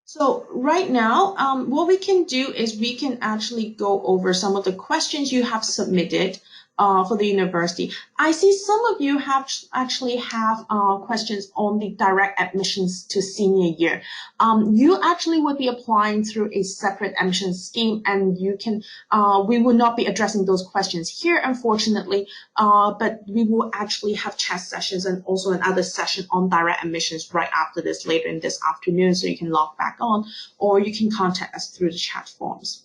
So right now, what we can do is we can actually go over some of the questions you have submitted for the university. I see some of you have actually have questions on the direct admissions to senior year. You actually would be applying through a separate admission scheme, and you can we will not be addressing those questions here, unfortunately. But we will actually have chat sessions and also another session on direct admissions right after this later in this afternoon, so you can log back on, or you can contact us through the chat forms.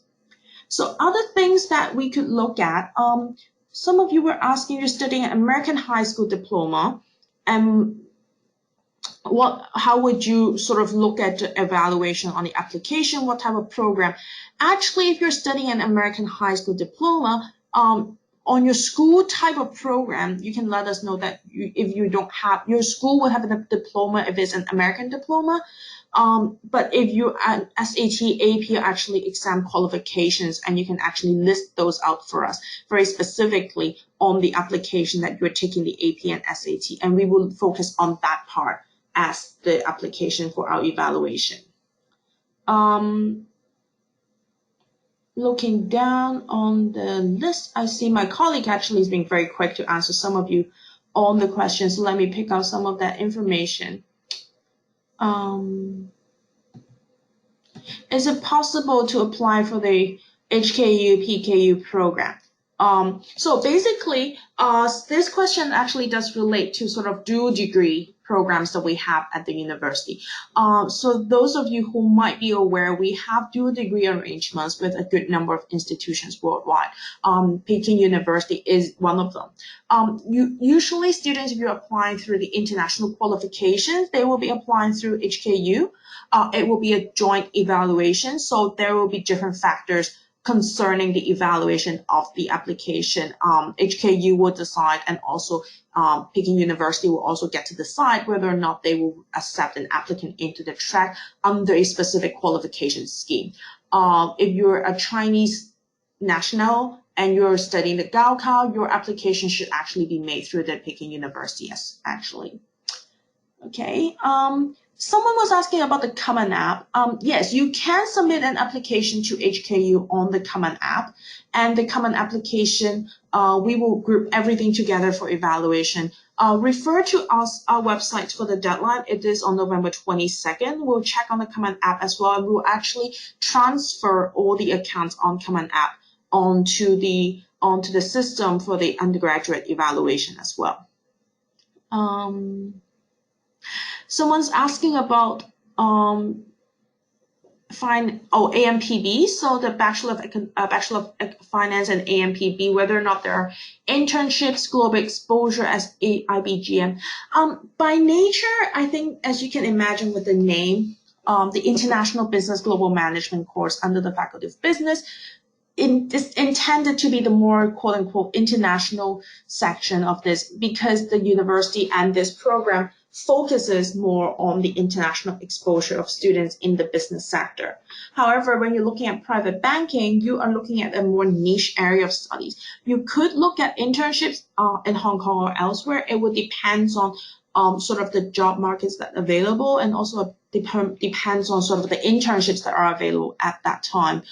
So other things that we could look at, some of you were asking, you're studying an American high school diploma, and how would you sort of look at the evaluation on the application? What type of program? Actually, if you're studying an American high school diploma, on your school type of program, you can let us know that if you don't have, your school will have a diploma if it's an American diploma. But if you are SAT, AP are actually exam qualifications, and you can actually list those out for us very specifically on the application that you're taking the AP and SAT, and we will focus on that part as the application for our evaluation. Looking down on the list, I see my colleague actually is being very quick to answer some of you on the questions. So let me pick out some of that information. Is it possible to apply for the HKU, PKU program? So basically, this question actually does relate to sort of dual degree programs that we have at the university. So those of you who might be aware, we have dual degree arrangements with a good number of institutions worldwide. Peking University is one of them. Usually students, if you're applying through the international qualifications, they will be applying through HKU. It will be a joint evaluation, so there will be different factors concerning the evaluation of the application. HKU will decide, and also Peking University will also get to decide whether or not they will accept an applicant into the track under a specific qualification scheme. If you're a Chinese national and you're studying the Gaokao, your application should actually be made through the Peking University, yes, actually. Okay. Someone was asking about the Common App. Yes, you can submit an application to HKU on the Common App, and the Common application, we will group everything together for evaluation. Refer to our website for the deadline. It is on November 22nd. We'll check on the Common App as well, and we'll actually transfer all the accounts on Common App onto the system for the undergraduate evaluation as well. Someone's asking about AMPB, so the Bachelor of Finance and AMPB, whether or not there are internships, global exposure as IBGM. By nature, I think, as you can imagine with the name, the International Business Global Management course under the Faculty of Business, it's intended to be the more quote-unquote international section of this, because the university and this program focuses more on the international exposure of students in the business sector. However, when you're looking at private banking, you are looking at a more niche area of studies. You could look at internships in Hong Kong or elsewhere. It would depend on sort of the job markets that are available, and also depends on sort of the internships that are available at that time.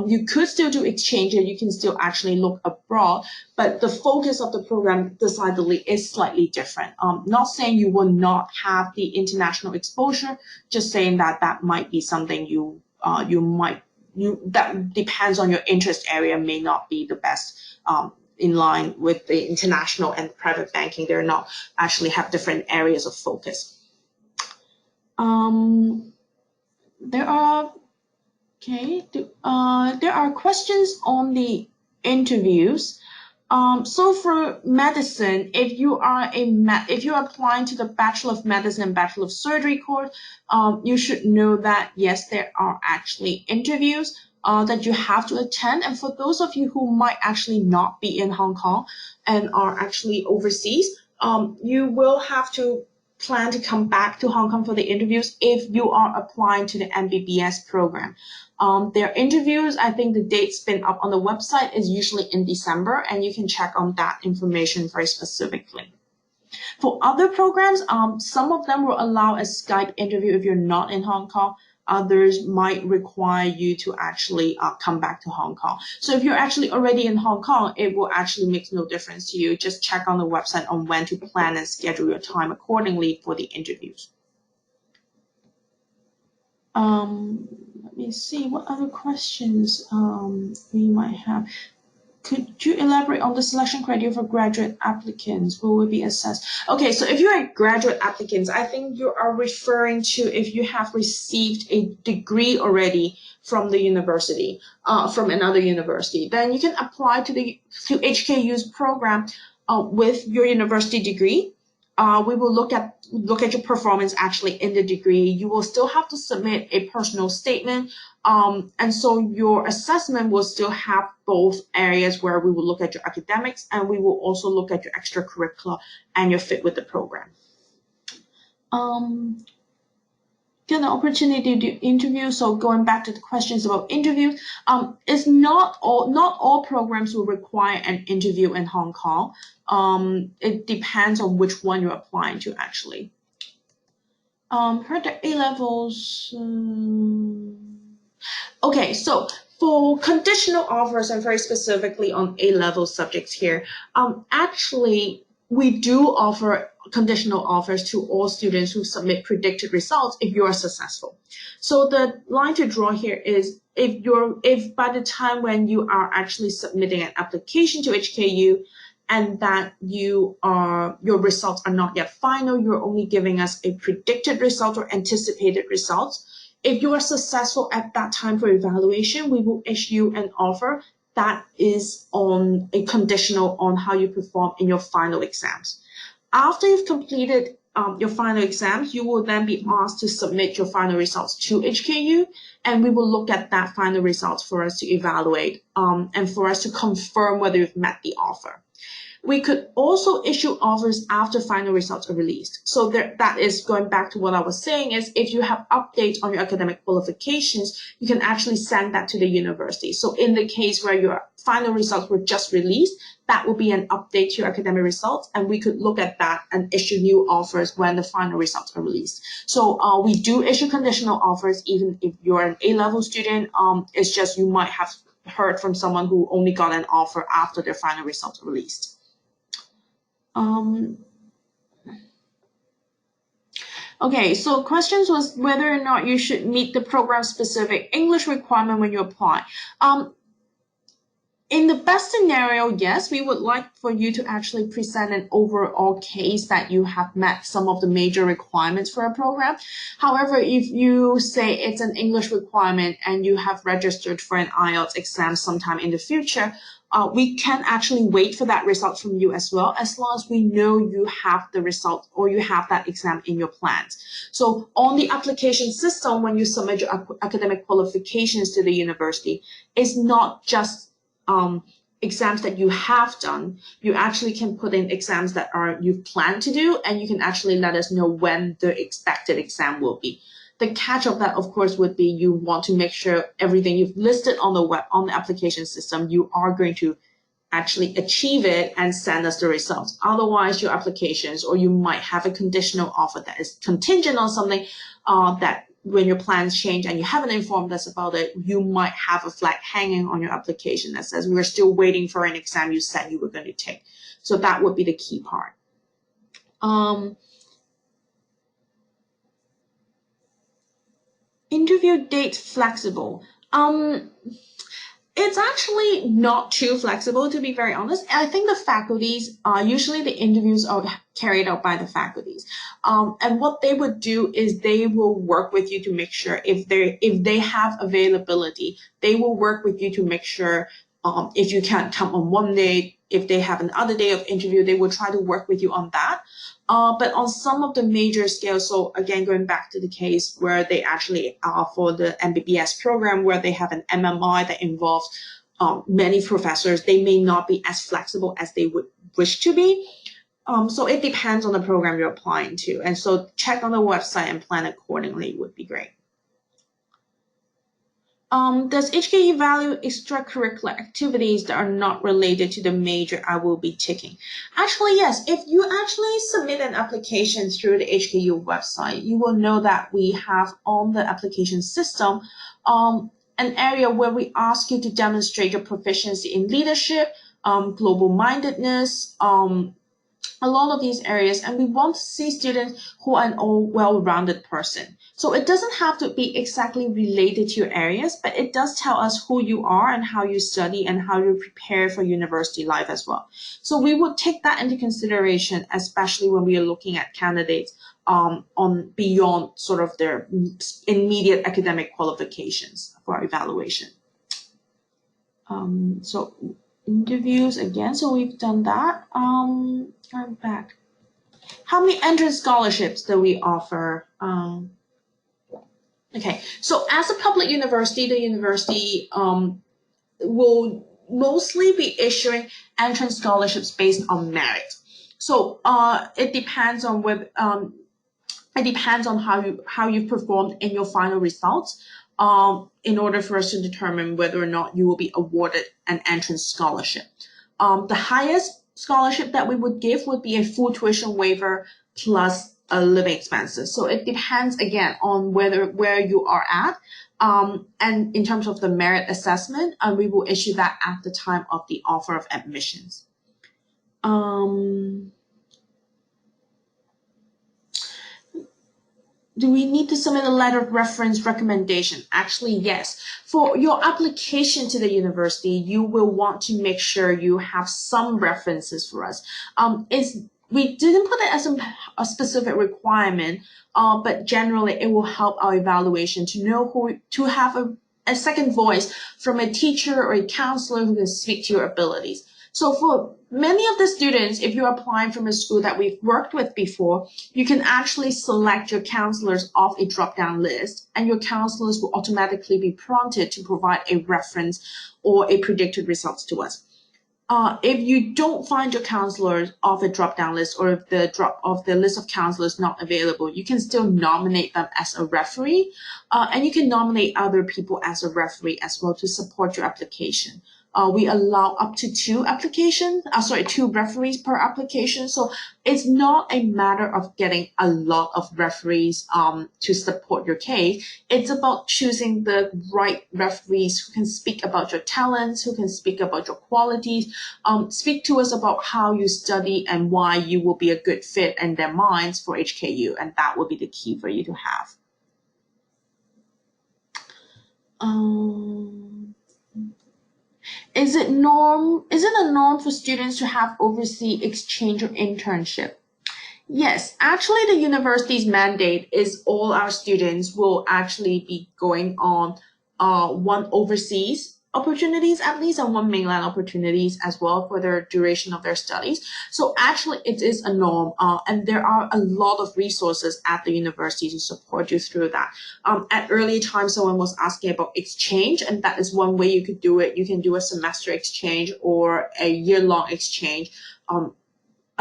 You could still do exchange, and you can still actually look abroad, but the focus of the program decidedly is slightly different. Not saying you will not have the international exposure, just saying that that might be something that depends on your interest area, may not be the best in line with the international and private banking. They're not actually have different areas of focus. There are questions on the interviews. So for medicine, if you're applying to the Bachelor of Medicine and Bachelor of Surgery course, you should know that yes, there are actually interviews that you have to attend. And for those of you who might actually not be in Hong Kong and are actually overseas, you will have to plan to come back to Hong Kong for the interviews if you are applying to the MBBS program. Their interviews, I think the date's been up on the website, is usually in December, and you can check on that information very specifically. For other programs, some of them will allow a Skype interview if you're not in Hong Kong. others might require you to actually come back to Hong Kong. So if you're actually already in Hong Kong, it will actually make no difference to you. Just check on the website on when to plan and schedule your time accordingly for the interviews. Let me see what other questions we might have. Could you elaborate on the selection criteria for graduate applicants? Will it be assessed? Okay, so if you are graduate applicants, I think you are referring to if you have received a degree already from the university, from another university, then you can apply to HKU's program with your university degree. We will look at your performance actually in the degree. You will still have to submit a personal statement. And so your assessment will still have both areas where we will look at your academics and we will also look at your extracurricular and your fit with the program. Get an opportunity to interview. So going back to the questions about interviews, it's not all programs will require an interview in Hong Kong. It depends on which one you're applying to actually. For the A-levels, okay, so for conditional offers and very specifically on A-level subjects here, actually we do offer conditional offers to all students who submit predicted results if you are successful. So the line to draw here is if by the time when you are actually submitting an application to HKU and that your results are not yet final, you're only giving us a predicted result or anticipated results. If you are successful at that time for evaluation, we will issue an offer that is on a conditional on how you perform in your final exams. After you've completed your final exams, you will then be asked to submit your final results to HKU, and we will look at that final results for us to evaluate and for us to confirm whether you've met the offer. We could also issue offers after final results are released. So that is going back to what I was saying is if you have updates on your academic qualifications, you can actually send that to the university. So in the case where your final results were just released, that will be an update to your academic results, and we could look at that and issue new offers when the final results are released. So we do issue conditional offers even if you're an A-level student. It's just you might have heard from someone who only got an offer after their final results were released. Okay, so questions was whether or not you should meet the program-specific English requirement when you apply. In the best scenario, yes, we would like for you to actually present an overall case that you have met some of the major requirements for a program. However, if you say it's an English requirement and you have registered for an IELTS exam sometime in the future, we can actually wait for that result from you as well, as long as we know you have the result or you have that exam in your plans. So on the application system, when you submit your academic qualifications to the university, it's not just exams that you have done. You actually can put in exams that you plan to do, and you can actually let us know when the expected exam will be. The catch of that, of course, would be you want to make sure everything you've listed on the application system, you are going to actually achieve it and send us the results. Otherwise, your applications, or you might have a conditional offer that is contingent on something that when your plans change and you haven't informed us about it, you might have a flag hanging on your application that says we're still waiting for an exam you said you were going to take. So that would be the key part. Interview date flexible. It's actually not too flexible, to be very honest. I think the faculties, usually the interviews are carried out by the faculties. And what they would do is they will work with you to make sure if they have availability, they will work with you to make sure if you can't come on one day, if they have another day of interview, they will try to work with you on that. But on some of the major scales, so again, going back to the case where they actually for the MBBS program, where they have an MMI that involves many professors, they may not be as flexible as they would wish to be. So it depends on the program you're applying to. And so check on the website and plan accordingly would be great. Does HKU value extracurricular activities that are not related to the major I will be taking? Actually, yes. If you actually submit an application through the HKU website, you will know that we have on the application system an area where we ask you to demonstrate your proficiency in leadership, global mindedness, a lot of these areas, and we want to see students who are an all well-rounded person. So it doesn't have to be exactly related to your areas, but it does tell us who you are and how you study and how you prepare for university life as well. So we would take that into consideration, especially when we are looking at candidates on beyond sort of their immediate academic qualifications for our evaluation. So interviews again, so we've done that. I'm back. How many entrance scholarships do we offer? Okay, so as a public university, the university will mostly be issuing entrance scholarships based on merit. So it depends on how you performed in your final results. In order for us to determine whether or not you will be awarded an entrance scholarship. The highest scholarship that we would give would be a full tuition waiver plus living expenses. So it depends again on where you are at. And in terms of the merit assessment, we will issue that at the time of the offer of admissions. Do we need to submit a letter of reference recommendation? Actually, yes. For your application to the university, you will want to make sure you have some references for us. We didn't put it as a specific requirement, but generally it will help our evaluation to know to have a second voice from a teacher or a counselor who can speak to your abilities. So for many of the students, if you're applying from a school that we've worked with before, you can actually select your counselors off a drop-down list, and your counselors will automatically be prompted to provide a reference or a predicted results to us. If you don't find your counselors off a drop-down list, or if the list of counselors not available, you can still nominate them as a referee, and you can nominate other people as a referee as well to support your application. We allow up to two referees per application. So it's not a matter of getting a lot of referees to support your case. It's about choosing the right referees who can speak about your talents, who can speak about your qualities, speak to us about how you study and why you will be a good fit in their minds for HKU, and that will be the key for you to have. Is it a norm for students to have overseas exchange or internship? Yes, actually the university's mandate is all our students will actually be going on one overseas opportunities at least, and one mainland opportunities as well for their duration of their studies. So actually it is a norm, and there are a lot of resources at the university to support you through that. At early times, someone was asking about exchange, and that is one way you could do it. You can do a semester exchange or a year-long exchange.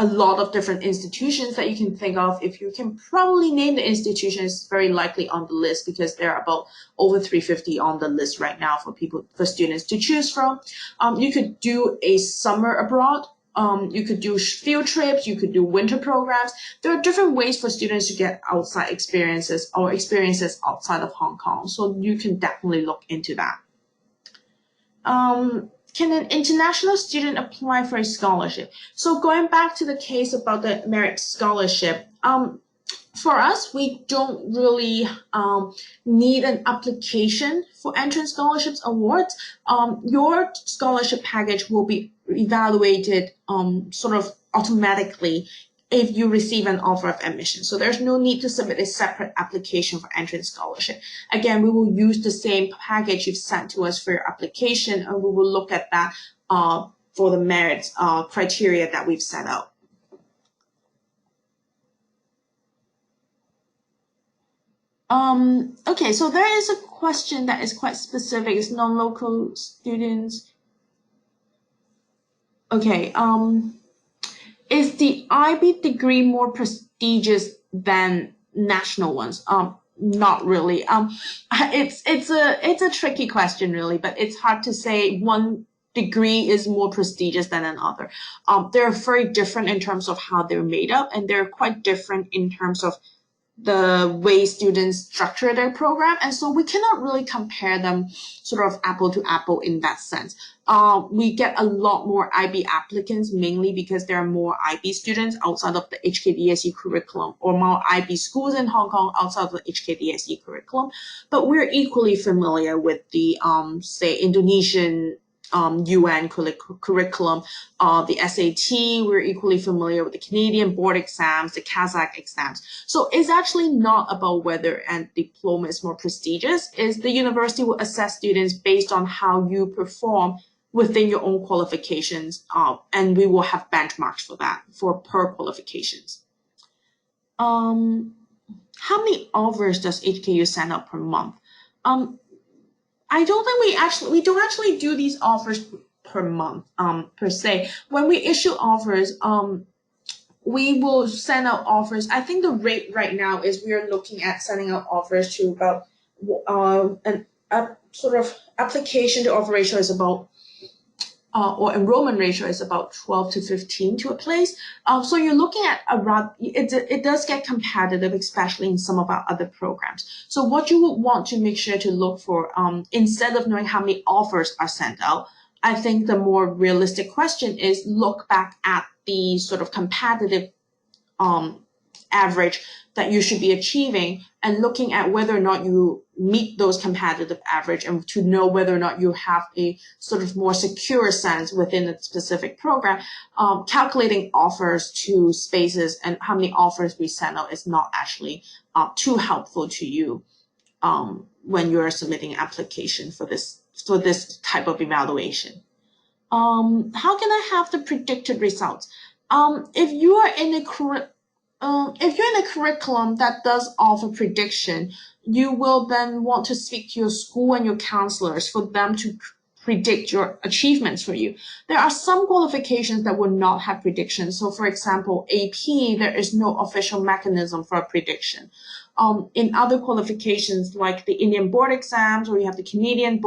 A lot of different institutions that you can think of. If you can probably name the institution, it's very likely on the list because there are about over 350 on the list right now for students to choose from. You could do a summer abroad. You could do field trips. You could do winter programs. There are different ways for students to get outside experiences or experiences outside of Hong Kong. So you can definitely look into that. Can an international student apply for a scholarship? So going back to the case about the merit scholarship, for us, we don't really need an application for entrance scholarships awards. Your scholarship package will be evaluated sort of automatically if you receive an offer of admission. So there's no need to submit a separate application for entrance scholarship. Again, we will use the same package you've sent to us for your application, and we will look at that for the merit criteria that we've set out. Okay, so there is a question that is quite specific. It's non-local students. Okay, is the IB degree more prestigious than national ones? not really. It's a tricky question, really, but it's hard to say one degree is more prestigious than another. They're very different in terms of how they're made up, and they're quite different in terms of the way students structure their program. And so we cannot really compare them sort of apple to apple in that sense. We get a lot more IB applicants, mainly because there are more IB students outside of the HKDSE curriculum, or more IB schools in Hong Kong outside of the HKDSE curriculum. But we're equally familiar with the, say, Indonesian UN curriculum, the SAT. We're equally familiar with the Canadian board exams, the Kazakh exams. So it's actually not about whether a diploma is more prestigious. Is the university will assess students based on how you perform within your own qualifications, and we will have benchmarks for that for per qualifications. How many offers does HKU send out per month? I don't think we don't actually do these offers per month, per se. When we issue offers, we will send out offers. I think the rate right now is we are looking at sending out offers to about, sort of application to offer ratio is about, or enrollment ratio is about 12 to 15 to a place. So you're looking at around, it does get competitive, especially in some of our other programs. So what you would want to make sure to look for, instead of knowing how many offers are sent out, I think the more realistic question is look back at the sort of competitive average that you should be achieving, and looking at whether or not you meet those competitive average, and to know whether or not you have a sort of more secure sense within a specific program. Calculating offers to spaces and how many offers we send out is not actually too helpful to you when you're submitting an application for this type of evaluation. How can I have the predicted results? If you are in a curriculum that does offer prediction, you will then want to speak to your school and your counselors for them to predict your achievements for you. There are some qualifications that will not have prediction. So for example, AP, there is no official mechanism for a prediction. In other qualifications like the Indian board exams, or you have the Canadian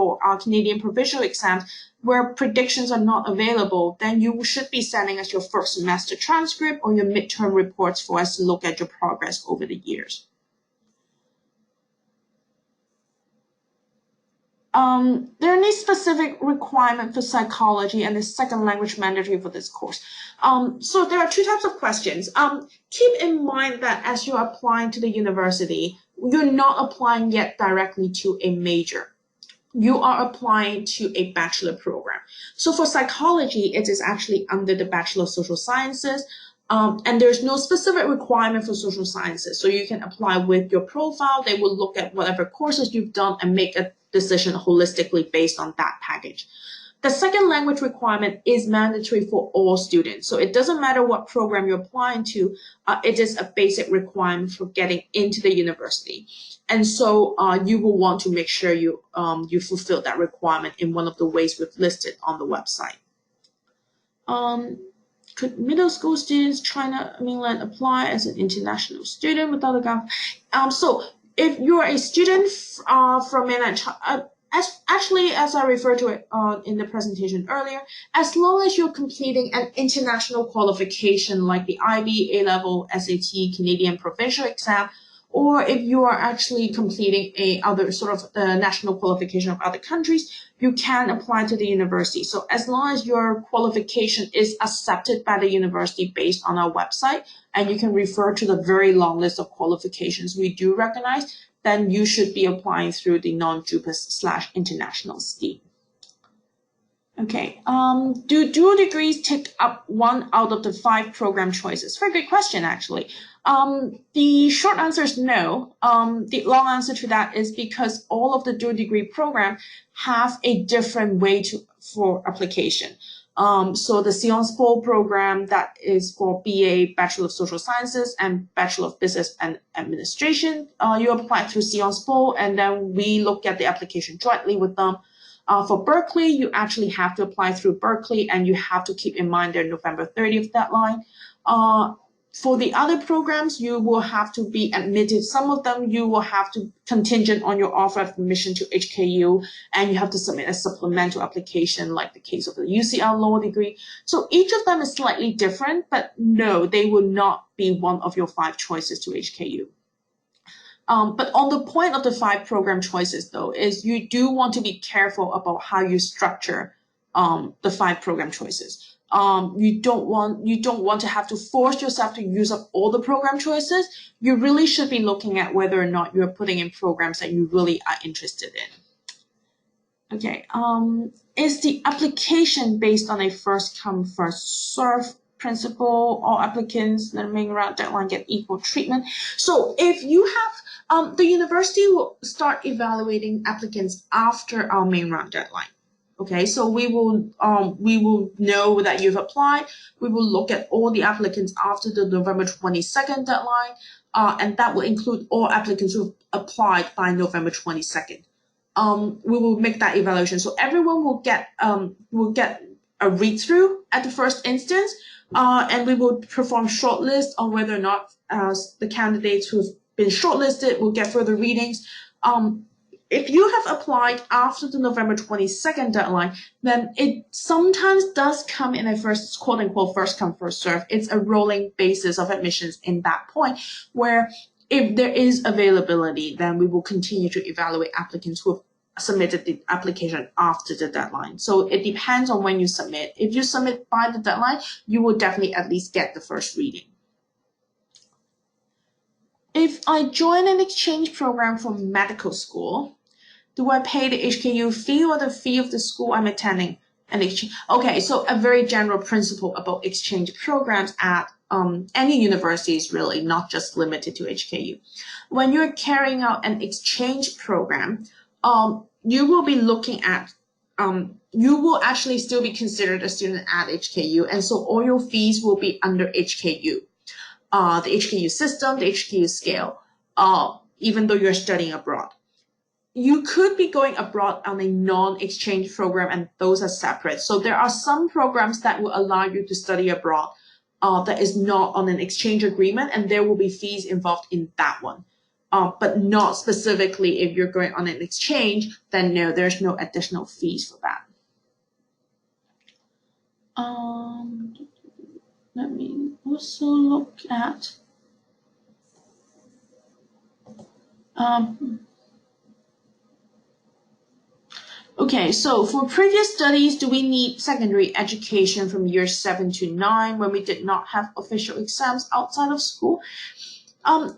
provincial exams, where predictions are not available, then you should be sending us your first semester transcript or your midterm reports for us to look at your progress over the years. There are any specific requirement for psychology and the second language mandatory for this course? So there are two types of questions. Keep in mind that as you're applying to the university, you're not applying yet directly to a major. You are applying to a bachelor program. So for psychology, it is actually under the Bachelor of Social Sciences, and there's no specific requirement for social sciences. So you can apply with your profile. They will look at whatever courses you've done and make a decision holistically based on that package. The second language requirement is mandatory for all students. So it doesn't matter what program you're applying to, it is a basic requirement for getting into the university. And so you will want to make sure you fulfill that requirement in one of the ways we've listed on the website. Could middle school students China mainland apply as an international student without a government? So if you are a student from mainland China, as I referred to it in the presentation earlier, as long as you're completing an international qualification like the IB, A-level, SAT, Canadian provincial exam, or if you are actually completing a other sort of national qualification of other countries, you can apply to the university. So as long as your qualification is accepted by the university based on our website, and you can refer to the very long list of qualifications we do recognize, then you should be applying through the non-JUPAS/international scheme. Okay, do dual degrees take up 1 out of the 5 program choices? Very good question, actually. The short answer is no. The long answer to that is because all of the dual degree program have a different way for application. So the Sciences Po program, that is for BA, Bachelor of Social Sciences, and Bachelor of Business and Administration. You apply through Sciences Po, and then we look at the application jointly with them. For Berkeley, you actually have to apply through Berkeley, and you have to keep in mind their November 30th deadline. For the other programs, you will have to be admitted. Some of them you will have to contingent on your offer of admission to HKU, and you have to submit a supplemental application, like the case of the UCL law degree. So each of them is slightly different, but no, they will not be one of your 5 choices to HKU. But on the point of the 5 program choices, though, is you do want to be careful about how you structure the 5 program choices. You don't want to have to force yourself to use up all the program choices. You really should be looking at whether or not you're putting in programs that you really are interested in. Okay. Is the application based on a first come, first serve principle? All applicants in the main round deadline get equal treatment. So if you have, the university will start evaluating applicants after our main round deadline. Okay, so we will know that you've applied. We will look at all the applicants after the November 22nd deadline, and that will include all applicants who've applied by November 22nd. We will make that evaluation. So everyone will get a read through at the first instance, and we will perform shortlist on whether or not the candidates who've been shortlisted will get further readings. If you have applied after the November 22nd deadline, then it sometimes does come in a first, quote unquote, first come, first serve. It's a rolling basis of admissions in that point, where if there is availability, then we will continue to evaluate applicants who have submitted the application after the deadline. So it depends on when you submit. If you submit by the deadline, you will definitely at least get the first reading. If I join an exchange program from medical school, do I pay the HKU fee or the fee of the school I'm attending an exchange? Okay, so a very general principle about exchange programs at any universities, really, not just limited to HKU. When you're carrying out an exchange program, you will be looking at, you will actually still be considered a student at HKU, and so all your fees will be under HKU, the HKU system, the HKU scale, even though you're studying abroad. You could be going abroad on a non-exchange program, and those are separate. So there are some programs that will allow you to study abroad that is not on an exchange agreement, and there will be fees involved in that one. But not specifically if you're going on an exchange, then no, there's no additional fees for that. Let me also look at okay, so for previous studies, do we need secondary education from years 7 to 9 when we did not have official exams outside of school?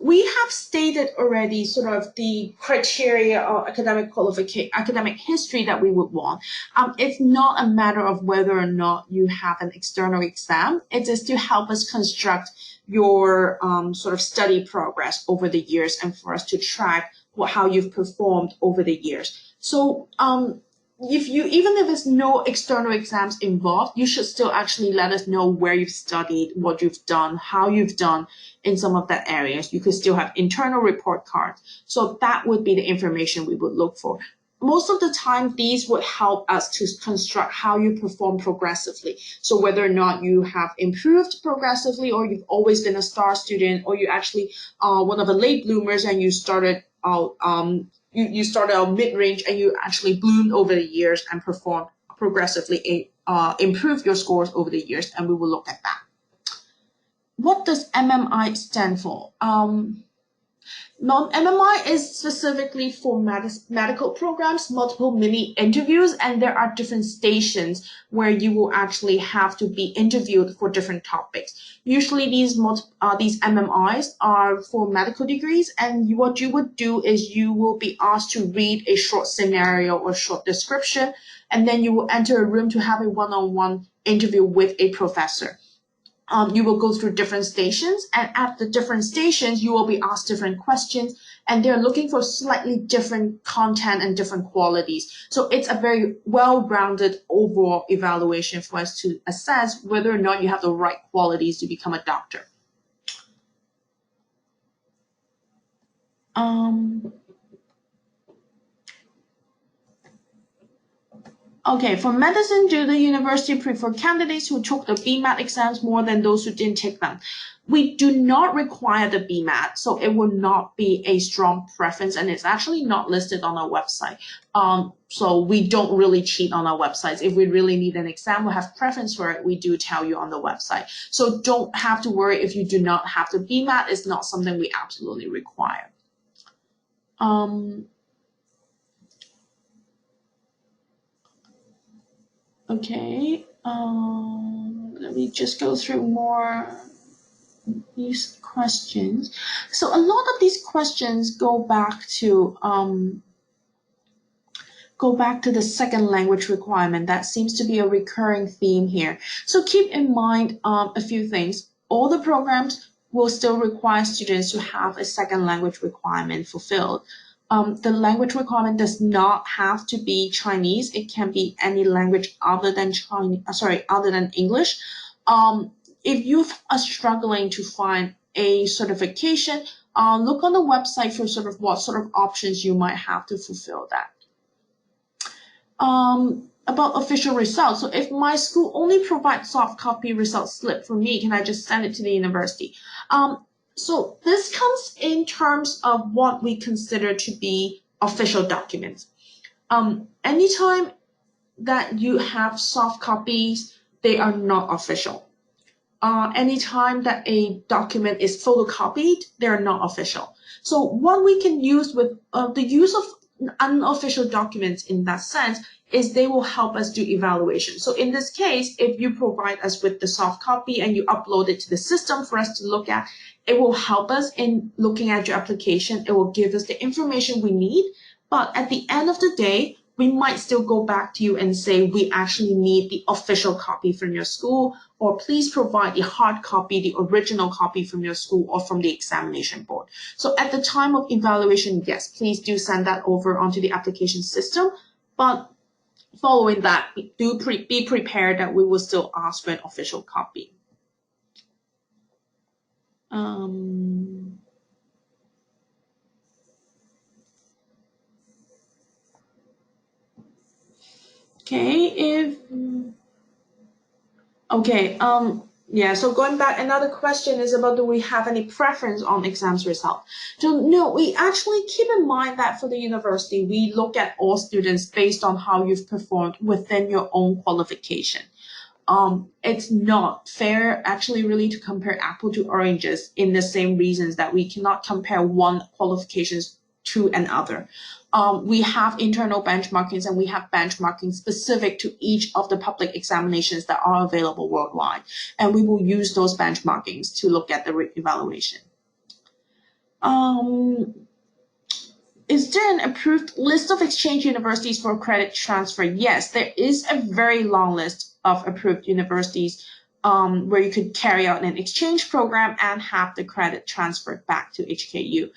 We have stated already sort of the criteria or academic history that we would want. It's not a matter of whether or not you have an external exam. It is to help us construct your sort of study progress over the years and for us to track how you've performed over the years. So even if there's no external exams involved, you should still actually let us know where you've studied, what you've done, how you've done in some of that areas. You could still have internal report cards. So that would be the information we would look for. Most of the time, these would help us to construct how you perform progressively. So whether or not you have improved progressively, or you've always been a star student, or you actually are one of the late bloomers and you started out you started out mid-range and you actually bloomed over the years and performed progressively, improved your scores over the years, and we will look at that. What does MMI stand for? MMI is specifically for medical programs, multiple mini interviews, and there are different stations where you will actually have to be interviewed for different topics. Usually these MMIs are for medical degrees, and what you would do is you will be asked to read a short scenario or short description, and then you will enter a room to have a one-on-one interview with a professor. You will go through different stations, and at the different stations, you will be asked different questions, and they're looking for slightly different content and different qualities. So it's a very well-rounded overall evaluation for us to assess whether or not you have the right qualities to become a doctor. Okay, for medicine, do the university prefer candidates who took the BMAT exams more than those who didn't take them? We do not require the BMAT, so it will not be a strong preference, and it's actually not listed on our website. So we don't really cheat on our websites. If we really need an exam, we have preference for it, we do tell you on the website. So don't have to worry if you do not have the BMAT. It's not something we absolutely require. Okay, let me just go through more these questions. So a lot of these questions go back to the second language requirement. That seems to be a recurring theme here. So keep in mind a few things. All the programs will still require students to have a second language requirement fulfilled. The language requirement does not have to be Chinese. It can be any language other than other than English. If you are struggling to find a certification, look on the website for what sort of options you might have to fulfill that. About official results. So if my school only provides soft copy result slip for me, can I just send it to the university? So this comes in terms of what we consider to be official documents. Anytime that you have soft copies, they are not official. Anytime that a document is photocopied, they're not official. So what we can use with the use of unofficial documents in that sense is they will help us do evaluation. So in this case, if you provide us with the soft copy and you upload it to the system for us to look at, it will help us in looking at your application. It will give us the information we need. But at the end of the day, we might still go back to you and say, we actually need the official copy from your school, or please provide the hard copy, the original copy from your school or from the examination board. So at the time of evaluation, yes, please do send that over onto the application system. But following that, be prepared that we will still ask for an official copy. Yeah, so going back, another question is about, do we have any preference on exams result? So no, we actually keep in mind that for the university, we look at all students based on how you've performed within your own qualification. It's not fair actually really to compare apple to oranges in the same reasons that we cannot compare one qualifications to another. We have internal benchmarkings and we have benchmarking specific to each of the public examinations that are available worldwide. And we will use those benchmarkings to look at the evaluation. Is there an approved list of exchange universities for credit transfer? Yes, there is a very long list of approved universities where you could carry out an exchange program and have the credit transferred back to HKU.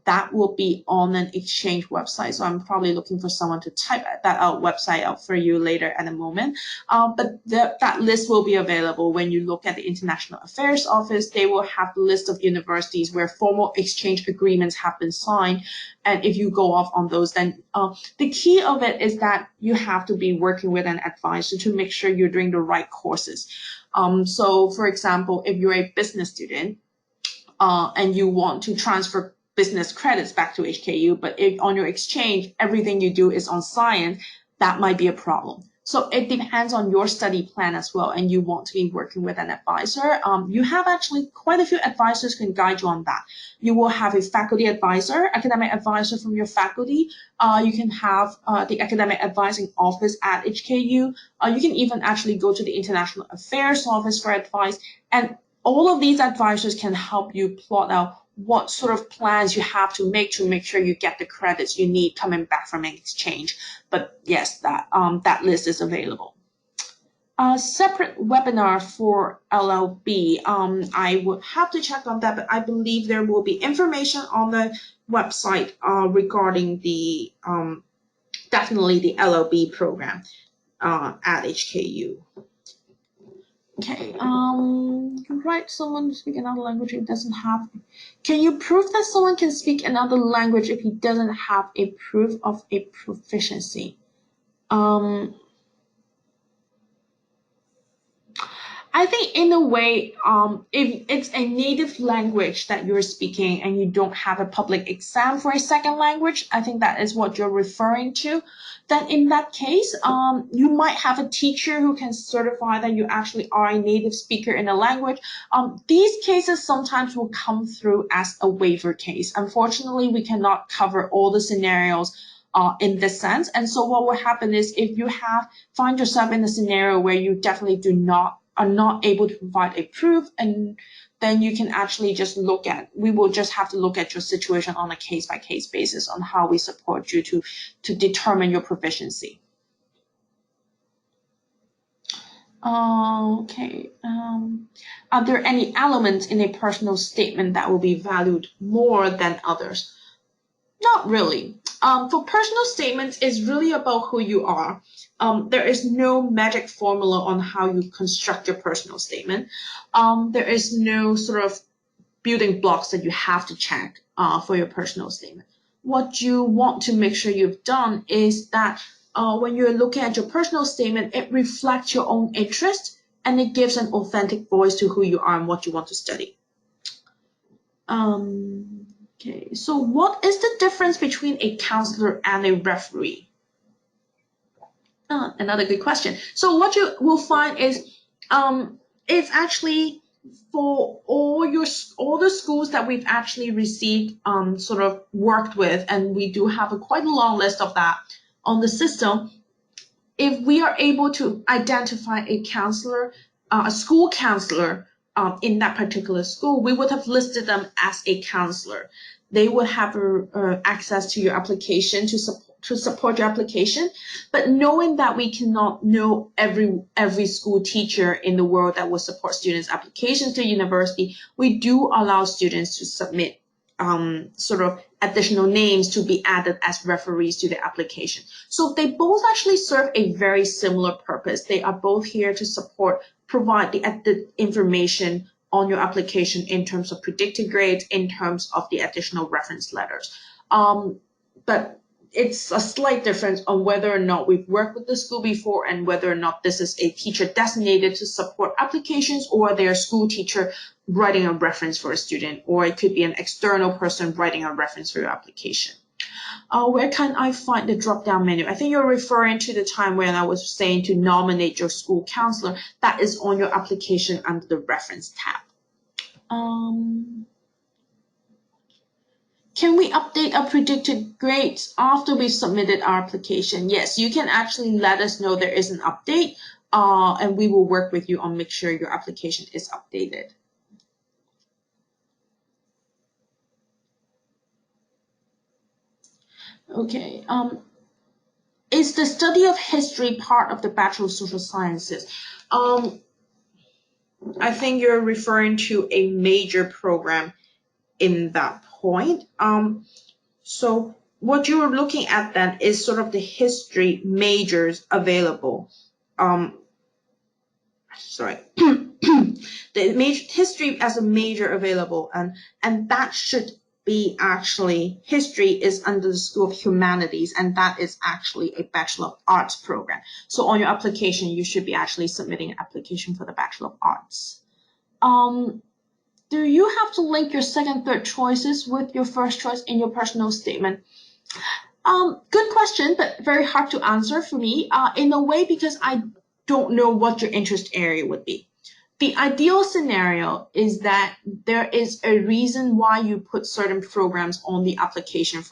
That will be on an exchange website. So I'm probably looking for someone to type that website out for you later at a moment. But that list will be available when you look at the International Affairs Office. They will have the list of universities where formal exchange agreements have been signed. And if you go off on those, then the key of it is that you have to be working with an advisor to make sure you're doing the right courses. So for example, if you're a business student and you want to transfer business credits back to HKU, but if on your exchange, everything you do is on science, that might be a problem. So it depends on your study plan as well, and you want to be working with an advisor. You have actually quite a few advisors who can guide you on that. You will have a faculty advisor, academic advisor from your faculty. You can have the academic advising office at HKU. You can even actually go to the International Affairs Office for advice. And all of these advisors can help you plot out what sort of plans you have to make sure you get the credits you need coming back from an exchange. But yes, that list is available. A separate webinar for LLB. I would have to check on that, but I believe there will be information on the website regarding the definitely the LLB program at HKU. Okay, right, someone speak another language if doesn't have. Can you prove that someone can speak another language if he doesn't have a proof of a proficiency? I think in a way, if it's a native language that you're speaking and you don't have a public exam for a second language, I think that is what you're referring to. Then in that case, you might have a teacher who can certify that you actually are a native speaker in a language. These cases sometimes will come through as a waiver case. Unfortunately, we cannot cover all the scenarios in this sense. And so what will happen is if you find yourself in a scenario where you definitely are not able to provide a proof, and then you can actually we will just have to look at your situation on a case by case basis on how we support you to determine your proficiency. Okay. Are there any elements in a personal statement that will be valued more than others? Not really. For personal statements, it's really about who you are. There is no magic formula on how you construct your personal statement. There is no sort of building blocks that you have to check for your personal statement. What you want to make sure you've done is that when you're looking at your personal statement, it reflects your own interest and it gives an authentic voice to who you are and what you want to study. Okay, so what is the difference between a counselor and a referee? Another good question. So what you will find is it's actually for all the schools that we've actually received sort of worked with, and we do have quite a long list of that on the system. If we are able to identify a counselor, a school counselor in that particular school, we would have listed them as a counselor. They would have access to your application to support your application. But knowing that we cannot know every school teacher in the world that will support students' applications to university, we do allow students to submit sort of additional names to be added as referees to the application. So they both actually serve a very similar purpose. They are both here to provide the information on your application in terms of predicted grades, in terms of the additional reference letters. But it's a slight difference on whether or not we've worked with the school before and whether or not this is a teacher designated to support applications or their school teacher writing a reference for a student, or it could be an external person writing a reference for your application. Where can I find the drop-down menu? I think you're referring to the time when I was saying to nominate your school counselor. That is on your application under the reference tab. Can we update our predicted grades after we've submitted our application? Yes, you can actually let us know there is an update, and we will work with you on make sure your application is updated. Okay. Is the study of history part of the Bachelor of Social Sciences? I think you're referring to a major program in that point. So what you're looking at then is sort of the history majors available. The history as a major available, and that should be actually, history is under the School of Humanities, and that is actually a Bachelor of Arts program. So on your application, you should be actually submitting an application for the Bachelor of Arts. Do you have to link your second, third choices with your first choice in your personal statement? Good question, but very hard to answer for me, in a way, because I don't know what your interest area would be. The ideal scenario is that there is a reason why you put certain programs on the application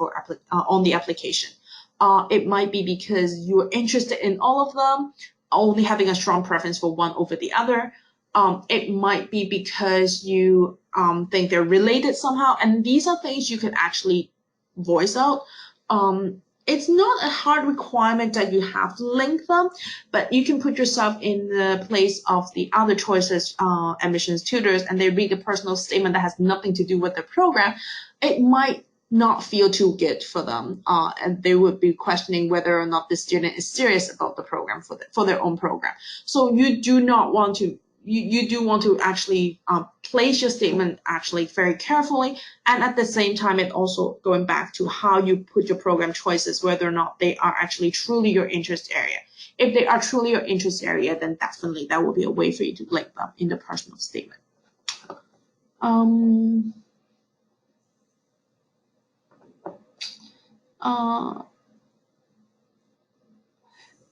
It might be because you're interested in all of them, only having a strong preference for one over the other. It might be because you think they're related somehow, and these are things you could actually voice out. It's not a hard requirement that you have to link them, but you can put yourself in the place of the other choices, admissions tutors, and they read a personal statement that has nothing to do with the program. It might not feel too good for them, and they would be questioning whether or not the student is serious about the program for their own program. So you do not want to you do want to actually place your statement actually very carefully, and at the same time, it also going back to how you put your program choices, whether or not they are actually truly your interest area. If they are truly your interest area, then definitely that will be a way for you to link them in the personal statement.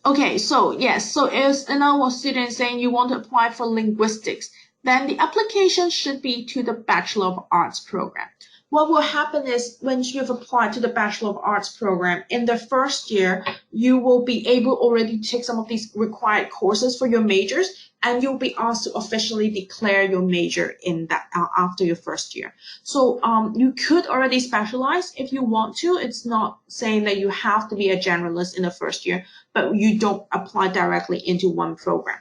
Okay, so yes, so if another student saying you want to apply for linguistics, then the application should be to the Bachelor of Arts program. What will happen is when you've applied to the Bachelor of Arts program, in the first year, you will be able already to take some of these required courses for your majors, and you'll be asked to officially declare your major in that after your first year. So you could already specialize if you want to. It's not saying that you have to be a generalist in the first year, but you don't apply directly into one program.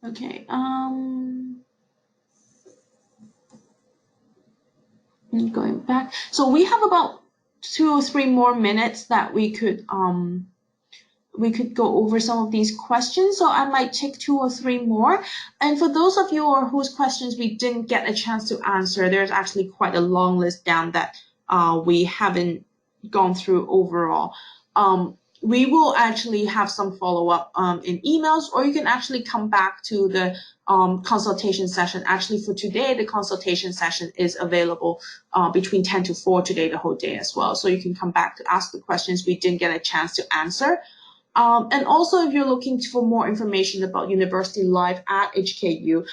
Okay. Going back. So we have about 2 or 3 more minutes that we could go over some of these questions. So I might take 2 or 3 more. And for those of you whose questions we didn't get a chance to answer, there's actually quite a long list down that we haven't gone through overall. We will actually have some follow-up in emails, or you can actually come back to the consultation session. Actually, for today, the consultation session is available between 10 to 4 today, the whole day as well. So you can come back to ask the questions we didn't get a chance to answer. And also, if you're looking for more information about university life at HKU,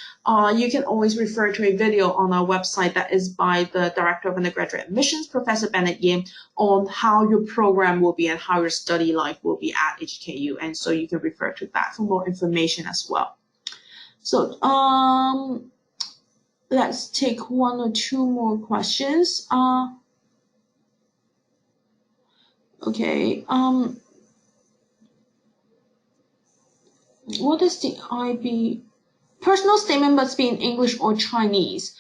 you can always refer to a video on our website that is by the Director of Undergraduate Admissions, Professor Bennett Yim, on how your program will be and how your study life will be at HKU. And so you can refer to that for more information as well. So let's take 1 or 2 more questions. Okay. What is the IB? Personal statement must be in English or Chinese.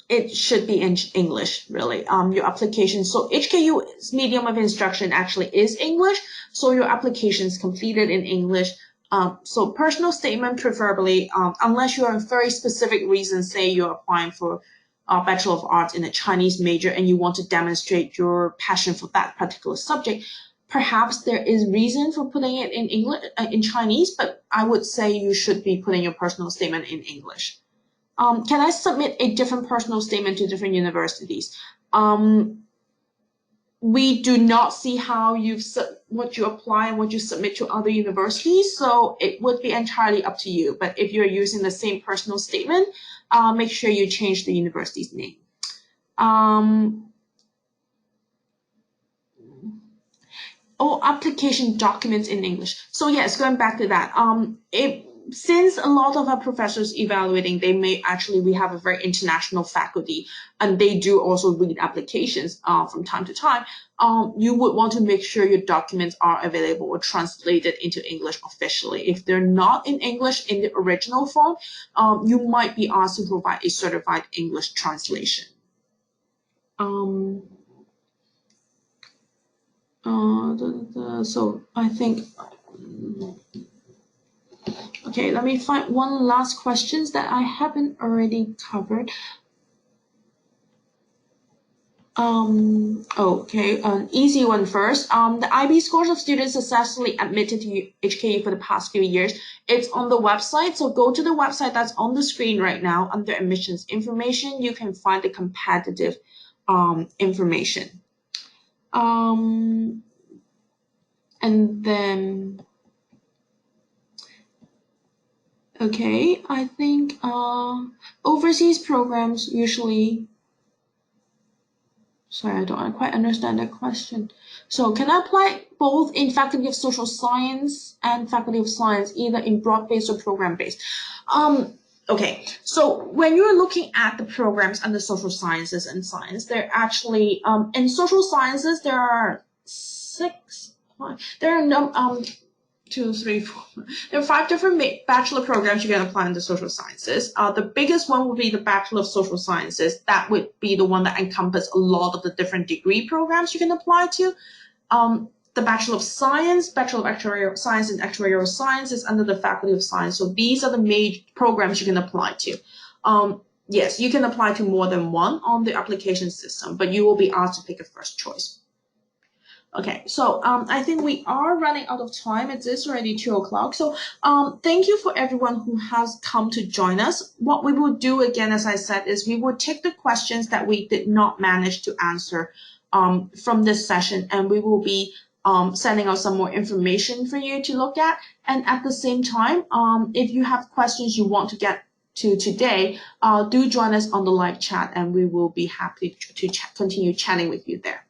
It should be in English, really. Your application. So HKU's medium of instruction actually is English. So your application is completed in English. So personal statement preferably, unless you have a very specific reason, say you're applying for a Bachelor of Arts in a Chinese major and you want to demonstrate your passion for that particular subject. Perhaps there is reason for putting it in English, in Chinese, but I would say you should be putting your personal statement in English. Can I submit a different personal statement to different universities? We do not see how what you apply and what you submit to other universities, so it would be entirely up to you. But if you're using the same personal statement, make sure you change the university's name. Application documents in English. So yes, going back to that, since a lot of our professors evaluating, we have a very international faculty, and they do also read applications from time to time. You would want to make sure your documents are available or translated into English officially. If they're not in English in the original form, you might be asked to provide a certified English translation. So I think, okay, let me find one last question that I haven't already covered. Okay, an easy one first. The IB scores of students successfully admitted to HKU for the past few years. It's on the website, so go to the website that's on the screen right now. Under admissions information, you can find the competitive information. And then, okay, I think overseas programs usually, sorry, I don't quite understand that question. So can I apply both in Faculty of Social Science and Faculty of Science, either in broad-based or program-based? Okay, so when you're looking at the programs under social sciences and science, they're actually, in social sciences, there are 2, 3, 4. There are 5 different bachelor programs you can apply into social sciences. The biggest one would be the Bachelor of Social Sciences. That would be the one that encompasses a lot of the different degree programs you can apply to. the Bachelor of Science, Bachelor of Actuarial Science and Actuarial Science is under the Faculty of Science. So these are the major programs you can apply to. Yes, you can apply to more than one on the application system, but you will be asked to pick a first choice. Okay, so I think we are running out of time. It is already 2 o'clock. So thank you for everyone who has come to join us. What we will do again, as I said, is we will take the questions that we did not manage to answer from this session, and we will be sending out some more information for you to look at. And at the same time, if you have questions you want to get to today, do join us on the live chat, and we will be happy to continue chatting with you there.